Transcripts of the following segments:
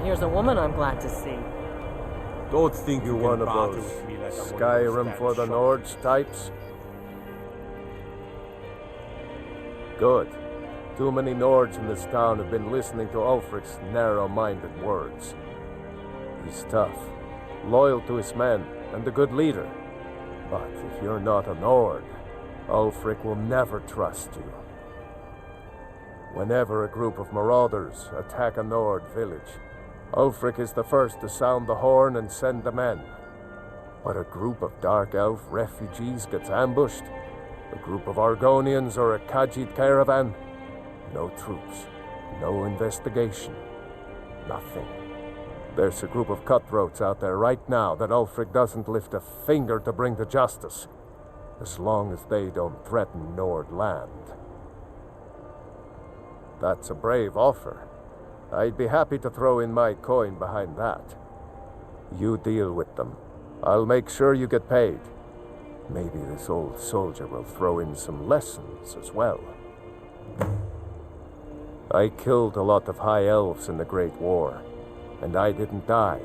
here's a woman I'm glad to see. Don't think you're one of those Skyrim for the Nords types. Good. Too many Nords in this town have been listening to Ulfric's narrow-minded words. He's tough, loyal to his men, and a good leader. But if you're not a Nord, Ulfric will never trust you. Whenever a group of marauders attack a Nord village, Ulfric is the first to sound the horn and send the men. But a group of Dark Elf refugees gets ambushed, a group of Argonians or a Khajiit caravan, no troops, no investigation, nothing. There's a group of cutthroats out there right now that Ulfric doesn't lift a finger to bring to justice, as long as they don't threaten Nord land. That's a brave offer. I'd be happy to throw in my coin behind that. You deal with them. I'll make sure you get paid. Maybe this old soldier will throw in some lessons as well. I killed a lot of high elves in the Great War, and I didn't die.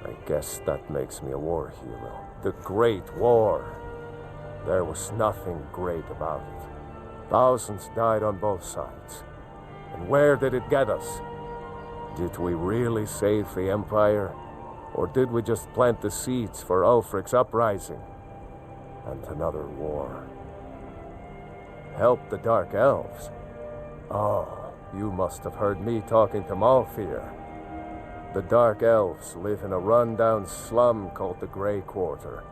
I guess that makes me a war hero. The Great War. There was nothing great about it. Thousands died on both sides. And where did it get us? Did we really save the Empire? Or did we just plant the seeds for Ulfric's uprising? And another war. Help the Dark Elves? Oh, you must have heard me talking to Malfir. The Dark Elves live in a run-down slum called the Grey Quarter.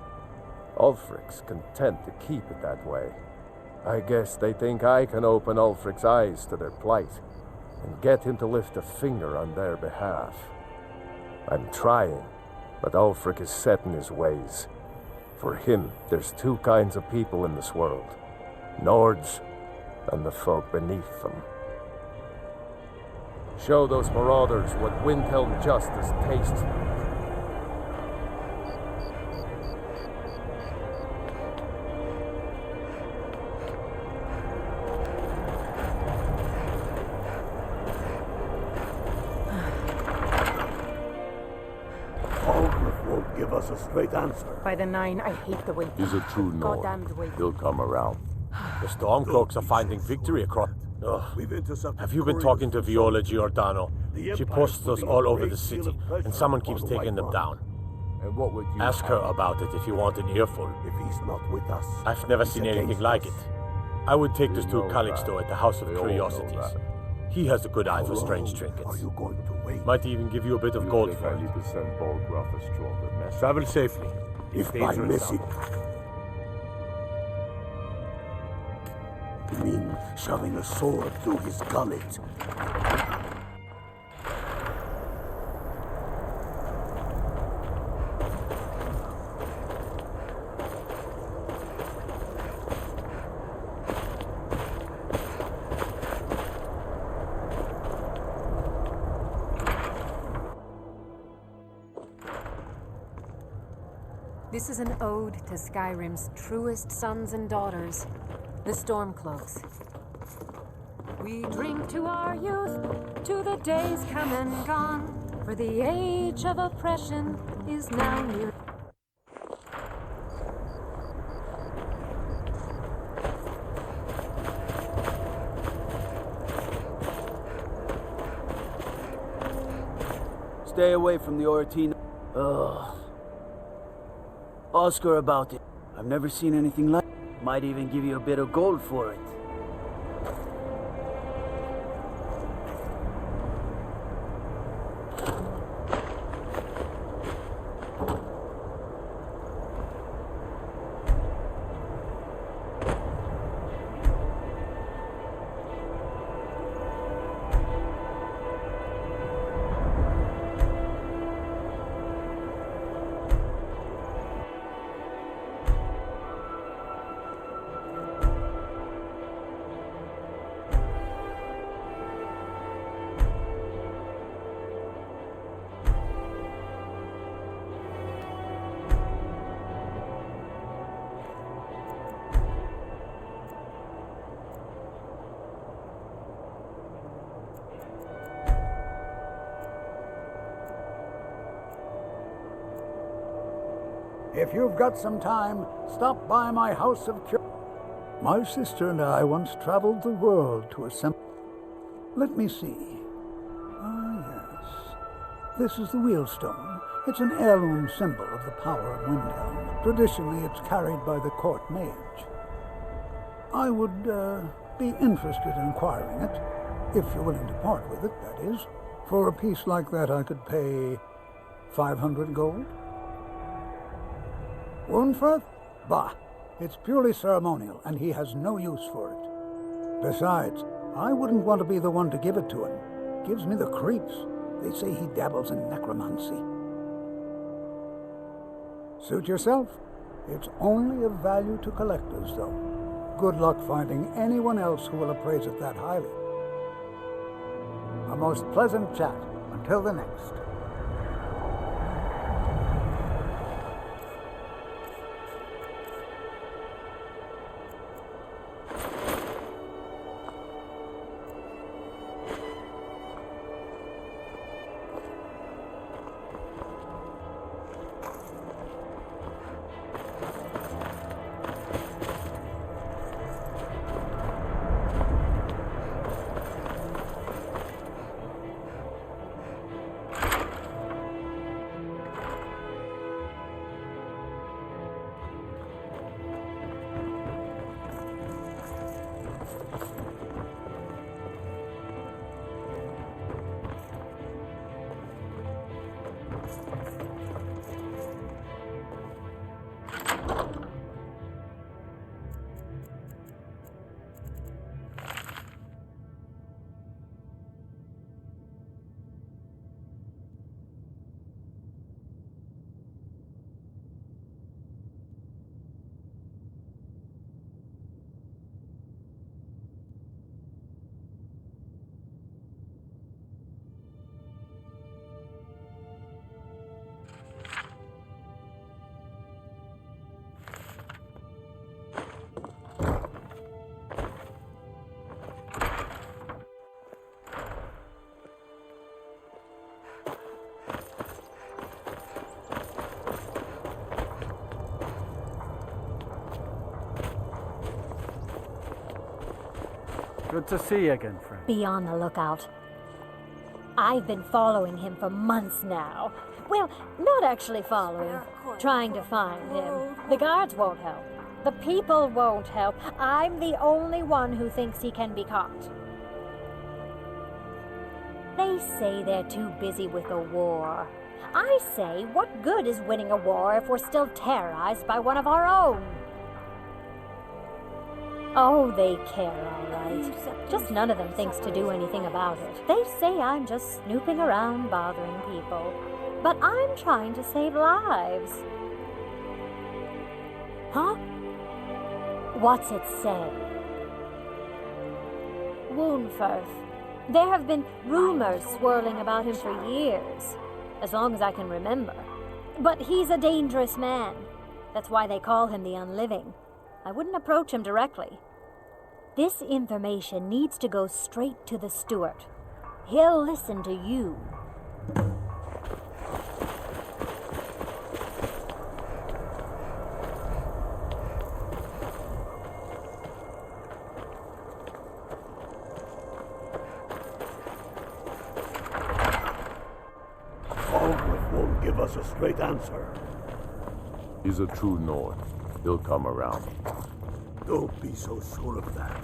Ulfric's content to keep it that way. I guess they think I can open Ulfric's eyes to their plight and get him to lift a finger on their behalf. I'm trying, but Ulfric is set in his ways. For him, there's two kinds of people in this world. Nords and the folk beneath them. Show those marauders what Windhelm justice tastes like. Won't give us a straight answer. By the Nine, I hate the way. He's a true Nord. Goddamned way. He'll come around. The Stormcloaks are finding victory across... Have you been talking to Viola Giordano? She posts those all over the city, and someone keeps taking them down. And what would you Ask her about it if you want an earful. If he's not with us, I've never seen anything like it. I would take this to know Calixto that. at the House of They all know Curiosities. that. He has a good eye for how strange long trinkets. are you going to wait? Might even give you a bit of You gold think for I it. need to send Bolgraf a stronger message? Travel safely. If Danger by is missing, down. you mean shoving a sword through his gullet? This is an ode to Skyrim's truest sons and daughters, the Stormcloaks. We drink to our youth, to the days come and gone, for the age of oppression is now near. Stay away from the Oratina. Ugh. Ask her about it. I've never seen anything like it. Might even give you a bit of gold for it. If you've got some time, stop by my house of cure. My sister and I once traveled the world to assemble. Let me see. Ah, yes. This is the wheelstone. It's an heirloom symbol of the power of Windhelm. Traditionally, it's carried by the court mage. I would be interested in acquiring it, if you're willing to part with it, that is. For a piece like that, I could pay 500 gold. Woundfirth? Bah! It's purely ceremonial, and he has no use for it. Besides, I wouldn't want to be the one to give it to him. Gives me the creeps. They say he dabbles in necromancy. Suit yourself. It's only of value to collectors, though. Good luck finding anyone else who will appraise it that highly. A most pleasant chat. Until the next. Good to see you again, friend. Be on the lookout. I've been following him for months now. Well, not actually following, trying to find him. The guards won't help. The people won't help. I'm the only one who thinks he can be caught. They say they're too busy with the war. I say, what good is winning a war if we're still terrorized by one of our own? Oh, they care, all right. Just none of them thinks to do anything about it. They say I'm just snooping around bothering people. But I'm trying to save lives. Huh? What's it say? Woundfirth. There have been rumors swirling about him for years, as long as I can remember. But he's a dangerous man. That's why they call him the Unliving. I wouldn't approach him directly. This information needs to go straight to the steward. He'll listen to you. Aldrich won't give us a straight answer. He's a true Nord. He'll come around. Don't be so sure of that.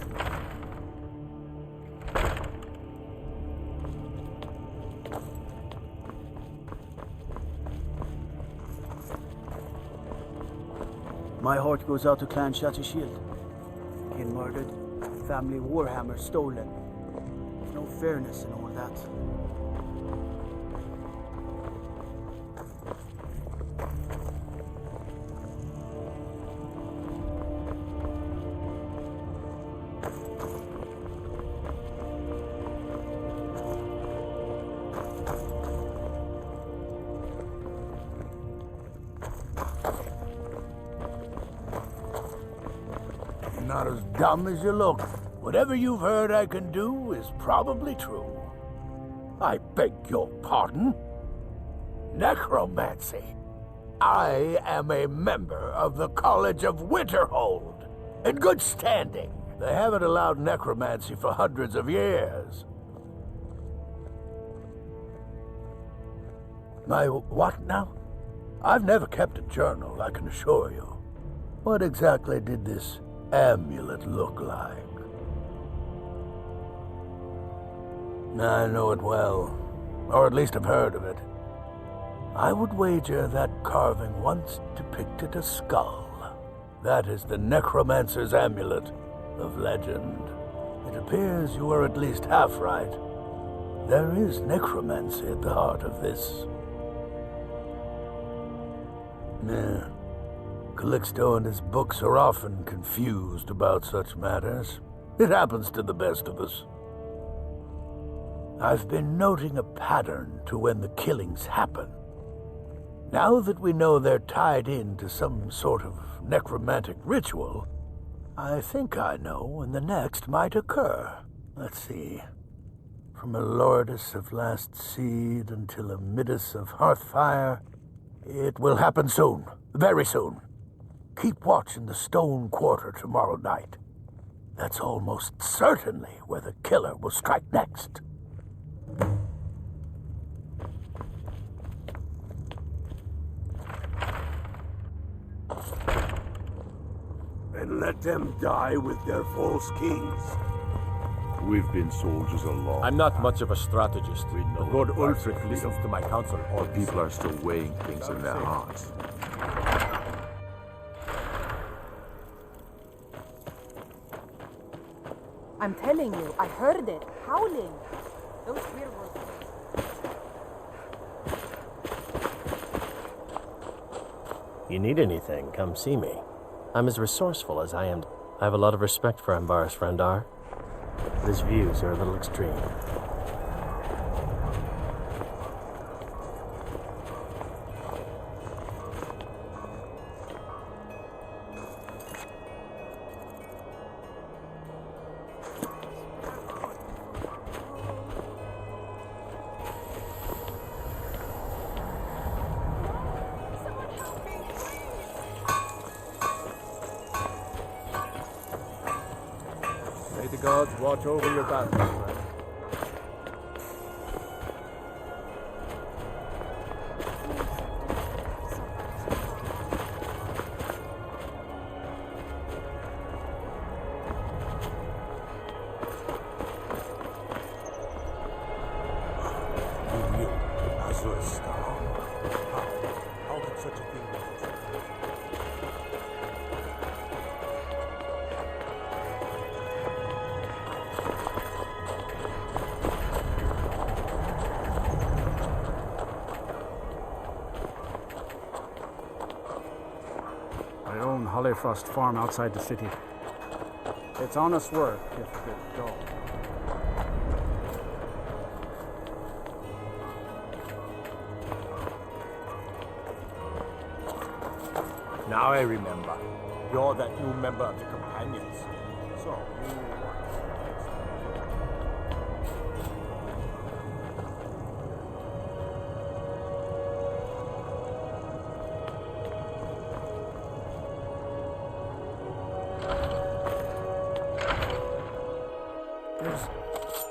My heart goes out to Clan Shattershield. Kin murdered, family Warhammer stolen. There's no fairness in all that. Not as dumb as you look. Whatever you've heard I can do is probably true. I beg your pardon? Necromancy? I am a member of the College of Winterhold, in good standing. They haven't allowed necromancy for hundreds of years. My what now? I've never kept a journal, I can assure you. What exactly did this amulet look like? I know it well, or at least I've heard of it. I would wager that carving once depicted a skull. That is the necromancer's amulet of legend. It appears you are at least half right. There is necromancy at the heart of this. Calixto and his books are often confused about such matters. It happens to the best of us. I've been noting a pattern to when the killings happen. Now that we know they're tied into some sort of necromantic ritual, I think I know when the next might occur. Let's see. From a Lordus of Last Seed until a Midas of Hearthfire, it will happen soon. Very soon. Keep watch in the Stone Quarter tomorrow night. That's almost certainly where the killer will strike next. And let them die with their false kings. We've been soldiers a long I'm not time. much of a strategist, We know but Lord the price Ulfric of listens freedom. to my counsel all the People are still weighing things in their hearts. I'm telling you, I heard it. Howling. Those werewolves. You need anything, come see me. I'm as resourceful as I am. I have a lot of respect for Ambaris Frandar, but his views are a little extreme. May the gods watch over your battles, man. You knew Azura's star? How could such a thing be? I own Hollyfrost Farm outside the city. It's honest work, if a bit dull. Now I remember. You're that new member of the Companions. So, you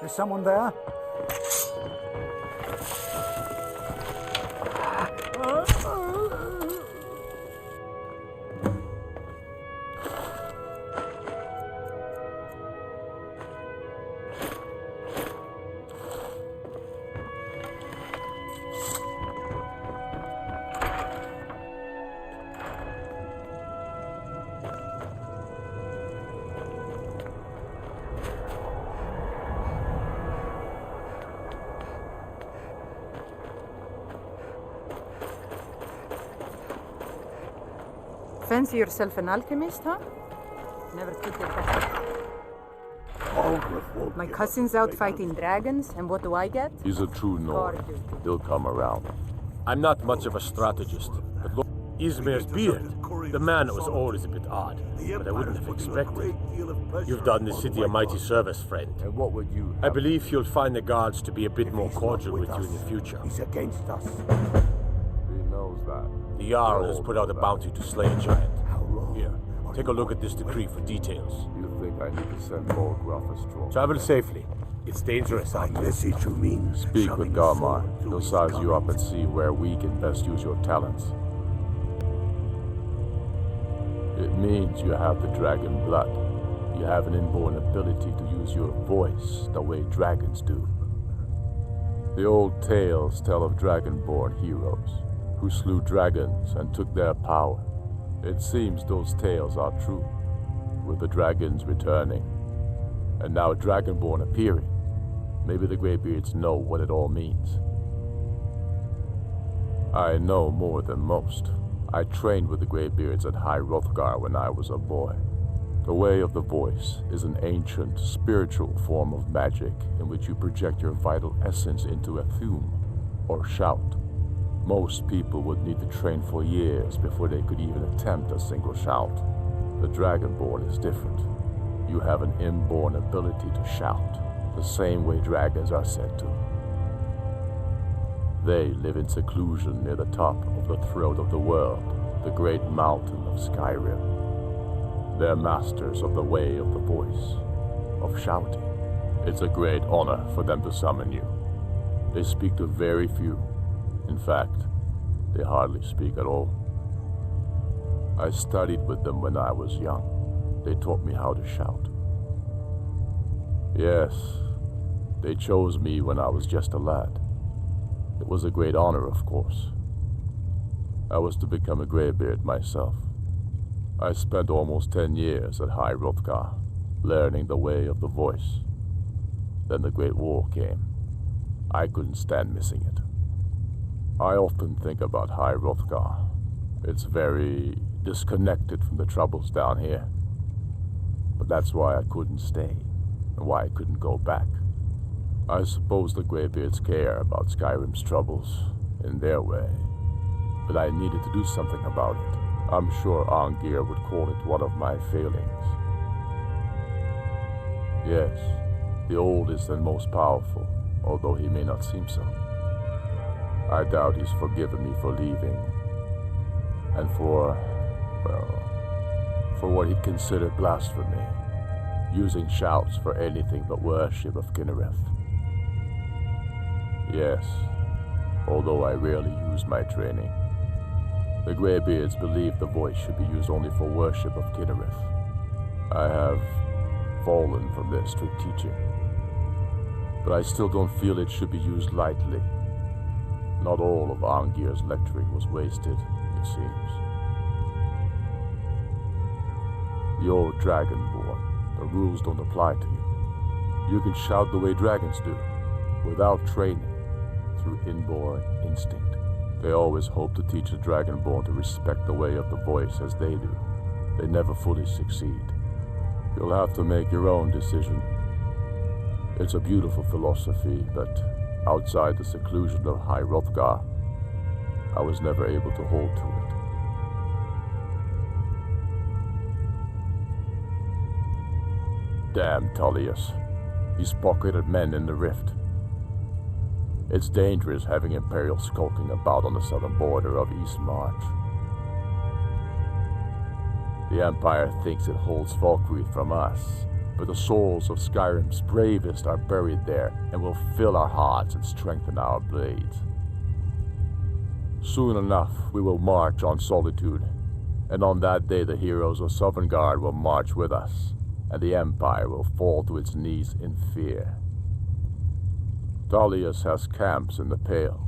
Is someone there? Fancy yourself an alchemist, huh? Never took it back. My cousin's out fighting dragons, and what do I get? He's a true Nord. Guard duty. He'll come around. I'm not much of a strategist, but look, Ismir's beard. The man was always a bit odd, but I wouldn't have expected. You've done the city a mighty service, friend. And what would you I have? believe you'll find the guards to be a bit more cordial with you in the future. He's against us. We know how's that? The Jarl has put out a bounty to slay a giant. Here, take a look at this decree for details. You think I need to send more Gruffus? Travel safely. It's dangerous out there. Message you mean? Speak with Garmar. He'll size you up and see where we can best use your talents. It means you have the dragon blood. You have an inborn ability to use your voice the way dragons do. The old tales tell of dragonborn heroes who slew dragons and took their power. It seems those tales are true, with the dragons returning, and now dragonborn appearing. Maybe the Greybeards know what it all means. I know more than most. I trained with the Greybeards at High Hrothgar when I was a boy. The Way of the Voice is an ancient, spiritual form of magic in which you project your vital essence into a thume, or shout. Most people would need to train for years before they could even attempt a single shout. The Dragonborn is different. You have an inborn ability to shout, the same way dragons are said to. They live in seclusion near the top of the throat of the world, the great mountain of Skyrim. They're masters of the Way of the Voice, of shouting. It's a great honor for them to summon you. They speak to very few. In fact, they hardly speak at all. I studied with them when I was young. They taught me how to shout. Yes, they chose me when I was just a lad. It was a great honor, of course. I was to become a Greybeard myself. I spent almost 10 years at High Hrothgar, learning the Way of the Voice. Then the Great War came. I couldn't stand missing it. I often think about High Hrothgar. It's very disconnected from the troubles down here. But that's why I couldn't stay, and why I couldn't go back. I suppose the Greybeards care about Skyrim's troubles, in their way. But I needed to do something about it. I'm sure Arngir would call it one of my failings. Yes, the oldest and most powerful, although he may not seem so. I doubt he's forgiven me for leaving, and for what he'd consider blasphemy, using shouts for anything but worship of Kinnereth. Yes, although I rarely use my training. The Greybeards believe the voice should be used only for worship of Kinnereth. I have fallen from their strict teaching, but I still don't feel it should be used lightly. Not all of Arngir's lecturing was wasted, it seems. You're Dragonborn. The rules don't apply to you. You can shout the way dragons do, without training, through inborn instinct. They always hope to teach a Dragonborn to respect the Way of the Voice as they do. They never fully succeed. You'll have to make your own decision. It's a beautiful philosophy, but outside the seclusion of High Hrothgar, I was never able to hold to it. Damn Tullius. He's pocketed men in the Rift. It's dangerous having Imperials skulking about on the southern border of East March. The Empire thinks it holds Falkreath from us, but the souls of Skyrim's bravest are buried there and will fill our hearts and strengthen our blades. Soon enough, we will march on Solitude, and on that day the heroes of Sovngarde will march with us, and the Empire will fall to its knees in fear. Tullius has camps in the Pale,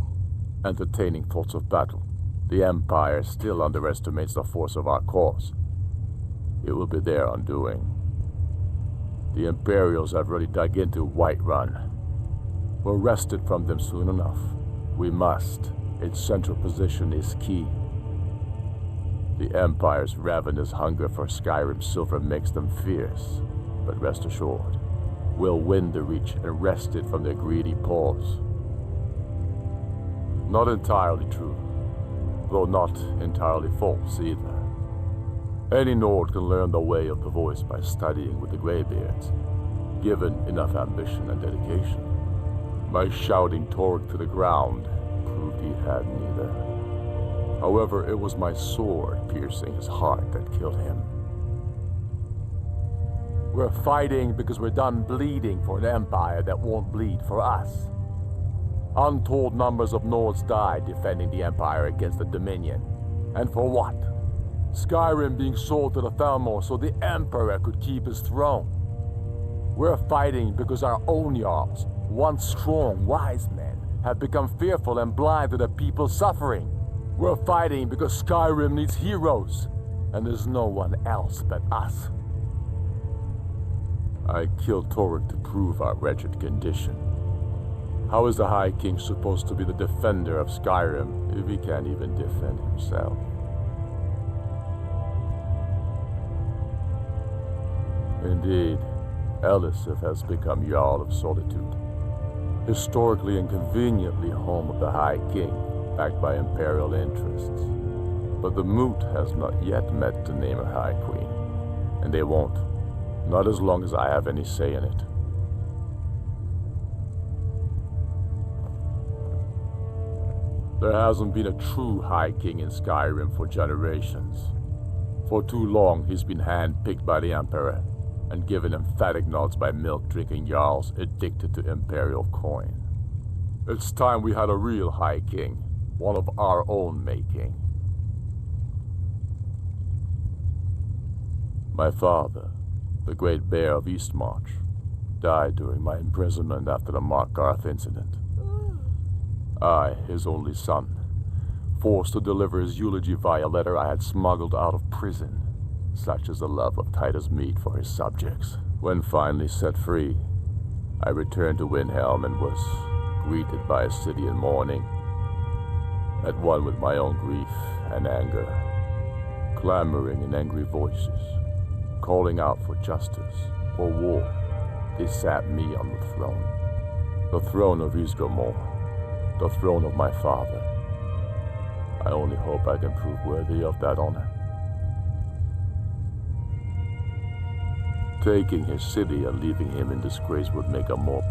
entertaining thoughts of battle. The Empire still underestimates the force of our cause. It will be their undoing. The Imperials have already dug into Whiterun. We're wrested from them soon enough. We must. Its central position is key. The Empire's ravenous hunger for Skyrim's silver makes them fierce, but rest assured, we'll win the Reach and wrest it from their greedy paws. Not entirely true, though not entirely false either. Any Nord can learn the Way of the Voice by studying with the Greybeards, given enough ambition and dedication. My shouting tore it to the ground proved he had neither. However, it was my sword piercing his heart that killed him. We're fighting because we're done bleeding for an empire that won't bleed for us. Untold numbers of Nords died defending the empire against the Dominion. And for what? Skyrim being sold to the Thalmor so the emperor could keep his throne. We're fighting because our own Jarls, once strong, wise men, have become fearful and blind to the people's suffering. We're fighting because Skyrim needs heroes, and there's no one else but us. I killed Torrik to prove our wretched condition. How is the High King supposed to be the defender of Skyrim if he can't even defend himself? Indeed, Elisif has become Jarl of Solitude, historically and conveniently home of the High King, backed by imperial interests. But the Moot has not yet met to name a High Queen, and they won't. Not as long as I have any say in it. There hasn't been a true High King in Skyrim for generations. For too long, he's been hand-picked by the Emperor and given emphatic nods by milk-drinking Jarls addicted to Imperial coin. It's time we had a real High King, one of our own making. My father, the Great Bear of Eastmarch, died during my imprisonment after the Markarth incident. I, his only son, forced to deliver his eulogy via letter I had smuggled out of prison. Such is the love of Titus meat for his subjects. When finally set free, I returned to Windhelm and was greeted by a city in mourning, at one with my own grief and anger, clamoring in angry voices, calling out for justice, for war. They sat me on the throne of Ysgramor, the throne of my father. I only hope I can prove worthy of that honor. Taking his city and leaving him in disgrace would make a more